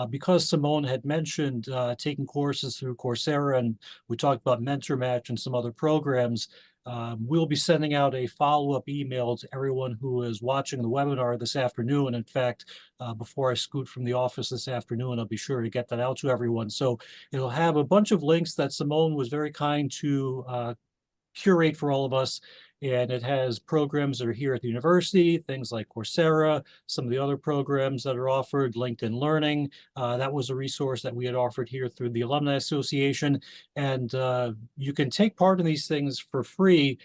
Speaker 1: Because Simone had mentioned taking courses through Coursera, and we talked about Mentor Match and some other programs, we'll be sending out a follow-up email to everyone who is watching the webinar this afternoon. In fact, before I scoot from the office this afternoon, I'll be sure to get that out to everyone. So it'll have a bunch of links that Simone was very kind to curate for all of us. And it has programs that are here at the university, things like Coursera, some of the other programs that are offered, LinkedIn Learning. That was a resource that we had offered here through the Alumni Association. And you can take part in these things for free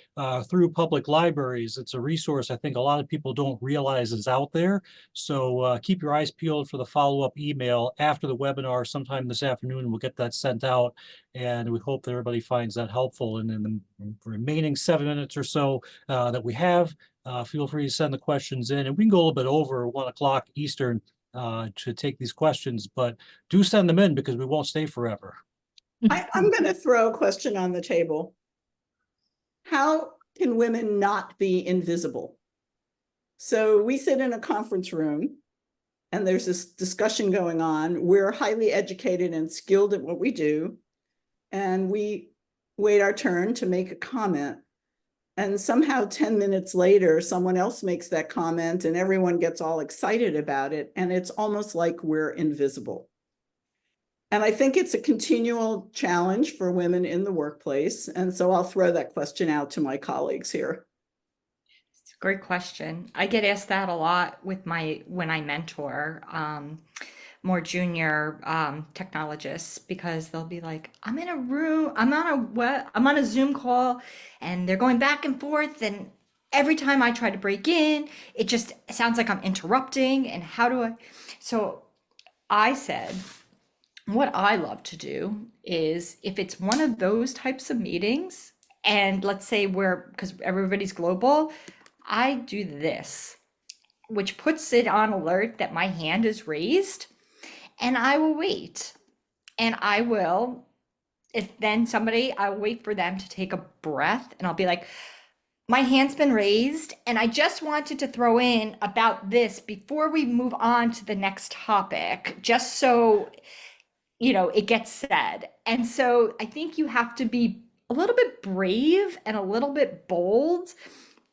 Speaker 1: through public libraries. It's a resource I think a lot of people don't realize is out there. So keep your eyes peeled for the follow-up email after the webinar sometime this afternoon. We'll get that sent out. And we hope that everybody finds that helpful. And in the remaining 7 minutes or so that we have, feel free to send the questions in. And we can go a little bit over 1 o'clock Eastern to take these questions, but do send them in because we won't stay forever.
Speaker 3: I'm going to throw a question on the table. How can women not be invisible? So we sit in a conference room and there's this discussion going on. We're highly educated and skilled at what we do. And we wait our turn to make a comment. And somehow 10 minutes later, someone else makes that comment and everyone gets all excited about it. And it's almost like we're invisible. And I think it's a continual challenge for women in the workplace. And so I'll throw that question out to my colleagues here.
Speaker 2: It's a great question. I get asked that a lot when I mentor more junior technologists, because they'll be like, I'm in a room, I'm on a Zoom call, and they're going back and forth, and every time I try to break in, it just sounds like I'm interrupting, and how do I? So I said, what I love to do is, if it's one of those types of meetings, and let's say because everybody's global, I do this, which puts it on alert that my hand is raised. And I will wait. And I will wait for them to take a breath, and I'll be like, my hand's been raised, and I just wanted to throw in about this before we move on to the next topic, just so, it gets said. And so I think you have to be a little bit brave and a little bit bold,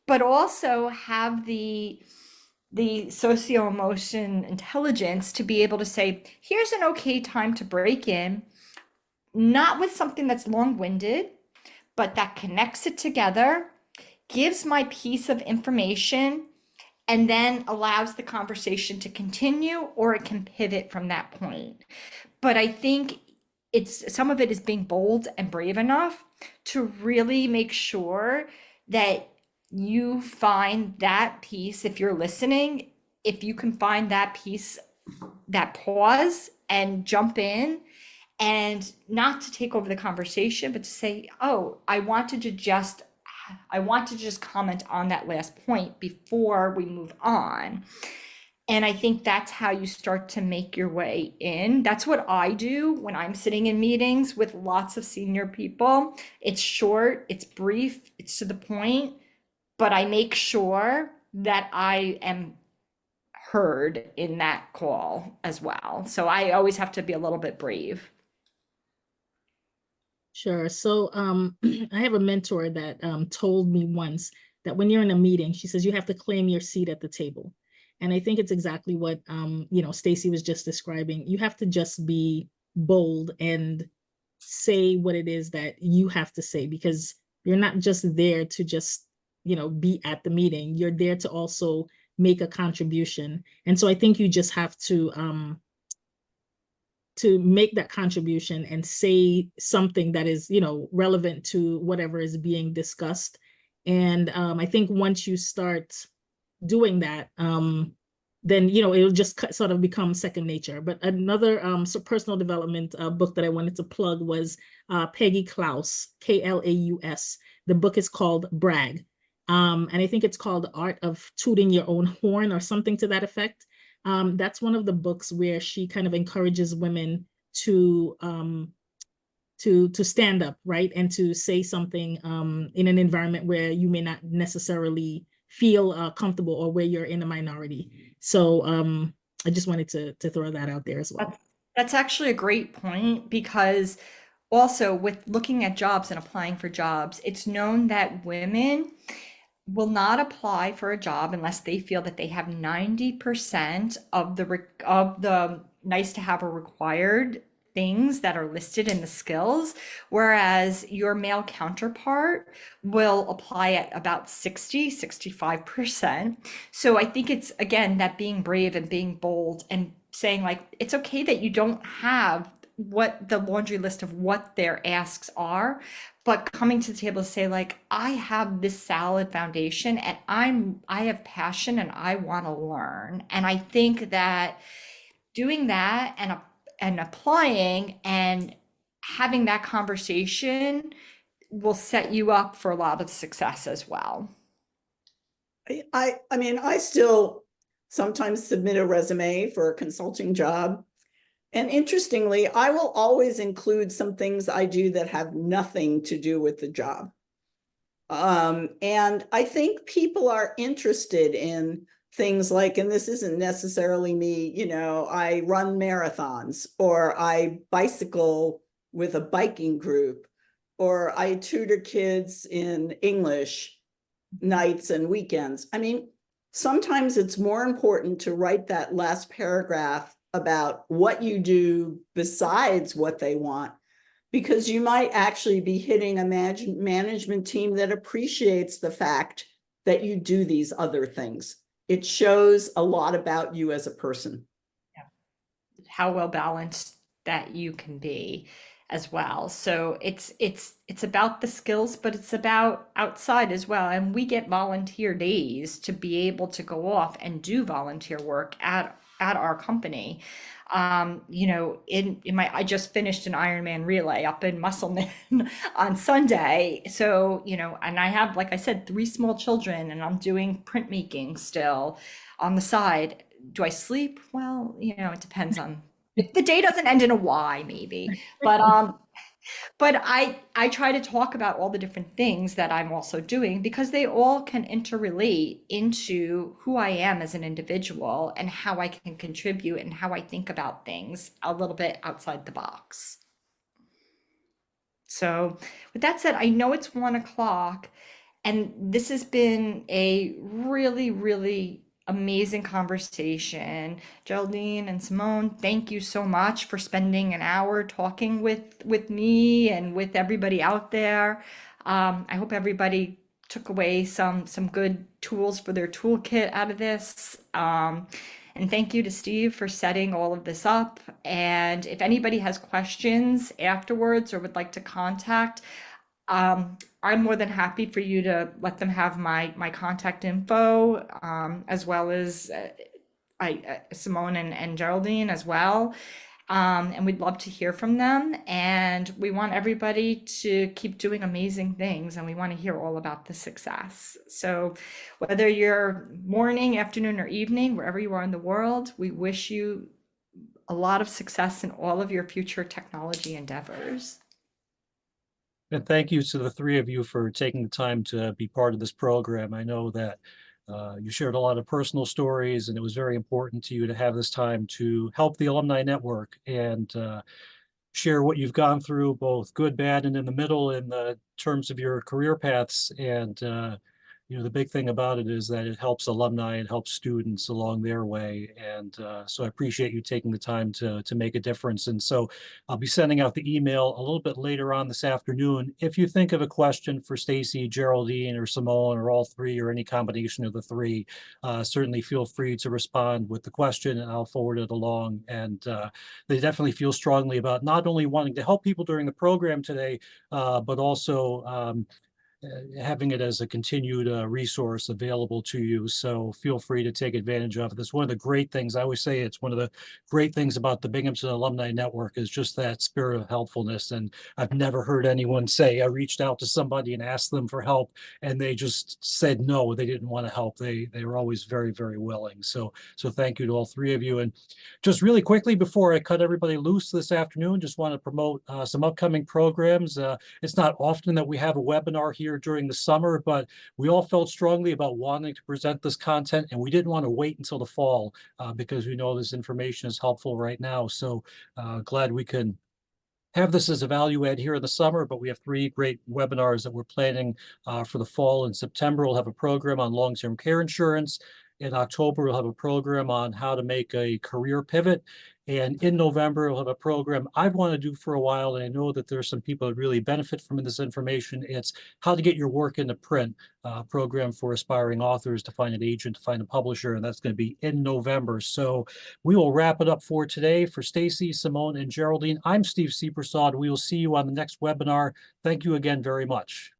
Speaker 2: but also have the socio-emotion intelligence to be able to say, here's an okay time to break in, not with something that's long-winded, but that connects it together, gives my piece of information, and then allows the conversation to continue, or it can pivot from that point. But I think some of it is being bold and brave enough to really make sure that you find that piece. If you're listening, if you can find that piece, that pause, and jump in, and not to take over the conversation, but to say, oh, I wanted to just comment on that last point before we move on. And I think that's how you start to make your way in. That's what I do when I'm sitting in meetings with lots of senior people. It's short, it's brief, it's to the point, but I make sure that I am heard in that call as well. So I always have to be a little bit brave.
Speaker 4: Sure. So I have a mentor that told me once that when you're in a meeting, she says you have to claim your seat at the table. And I think it's exactly what Stacy was just describing. You have to just be bold and say what it is that you have to say, because you're not just there to just, be at the meeting. You're there to also make a contribution. And so I think you just have to make that contribution and say something that is, relevant to whatever is being discussed. And I think once you start doing that, then, it'll just sort of become second nature. But another personal development book that I wanted to plug was Peggy Klaus, Klaus. The book is called Brag. And I think it's called The Art of Tooting Your Own Horn or something to that effect. That's one of the books where she kind of encourages women to stand up, right? And to say something in an environment where you may not necessarily feel comfortable or where you're in a minority. So I just wanted to throw that out there as well.
Speaker 2: That's actually a great point, because also with looking at jobs and applying for jobs, it's known that women will not apply for a job unless they feel that they have 90% of the nice to have or required things that are listed in the skills, whereas your male counterpart will apply at about 65%. So I think it's, again, that being brave and being bold and saying, like, it's okay that you don't have what the laundry list of what their asks are, but coming to the table to say, like, I have this solid foundation and I have passion and I want to learn. And I think that doing that and applying and having that conversation will set you up for a lot of success as well.
Speaker 3: I mean, I still sometimes submit a resume for a consulting job. And interestingly, I will always include some things I do that have nothing to do with the job. And I think people are interested in things like, and this isn't necessarily me, I run marathons, or I bicycle with a biking group, or I tutor kids in English nights and weekends. I mean, sometimes it's more important to write that last paragraph about what you do besides what they want, because you might actually be hitting a management team that appreciates the fact that you do these other things. It shows a lot about you as a person.
Speaker 2: Yeah. How well balanced that you can be as well. So it's about the skills, but it's about outside as well. And we get volunteer days to be able to go off and do volunteer work at our company. I just finished an Ironman relay up in Musselman on Sunday. So, and I have, like I said, 3 small children, and I'm doing printmaking still on the side. Do I sleep? Well, it depends on if the day doesn't end in a Y, maybe. But I try to talk about all the different things that I'm also doing, because they all can interrelate into who I am as an individual and how I can contribute and how I think about things a little bit outside the box. So with that said, I know it's 1 o'clock, and this has been a really, really amazing conversation. Geraldine and Simone, thank you so much for spending an hour talking with me and with everybody out there. I hope everybody took away some good tools for their toolkit out of this. And thank you to Steve for setting all of this up. And if anybody has questions afterwards or would like to contact, I'm more than happy for you to let them have my contact info, as well as Simone and Geraldine as well. And we'd love to hear from them. And we want everybody to keep doing amazing things, and we want to hear all about the success. So whether you're morning, afternoon, or evening, wherever you are in the world, we wish you a lot of success in all of your future technology endeavors.
Speaker 1: And thank you to the 3 of you for taking the time to be part of this program. I know that you shared a lot of personal stories, and it was very important to you to have this time to help the alumni network and share what you've gone through, both good, bad, and in the middle in the terms of your career paths. And the big thing about it is that it helps alumni, it helps students along their way. And so I appreciate you taking the time to make a difference. And so I'll be sending out the email a little bit later on this afternoon. If you think of a question for Stacy, Geraldine, or Simone, or all three, or any combination of the three, certainly feel free to respond with the question and I'll forward it along. And they definitely feel strongly about not only wanting to help people during the program today, but also having it as a continued resource available to you. So feel free to take advantage of it. That's one of the great things. I always say it's one of the great things about the Binghamton Alumni Network is just that spirit of helpfulness. And I've never heard anyone say, I reached out to somebody and asked them for help and they just said no, they didn't want to help. They were always very, very willing. So thank you to all three of you. And just really quickly before I cut everybody loose this afternoon, just want to promote some upcoming programs. It's not often that we have a webinar here during the summer, but we all felt strongly about wanting to present this content and we didn't want to wait until the fall because we know this information is helpful right now. So glad we can have this as a value add here in the summer, but we have 3 great webinars that we're planning for the fall. In September, we'll have a program on long-term care insurance. In October, we'll have a program on how to make a career pivot. And in November, we'll have a program I've wanted to do for a while, and I know that there's some people that really benefit from this information. It's how to get your work into print, program for aspiring authors to find an agent, to find a publisher, and that's going to be in November. So we will wrap it up for today. For Stacy, Simone, and Geraldine, I'm Steve Seepersod. We will see you on the next webinar. Thank you again very much.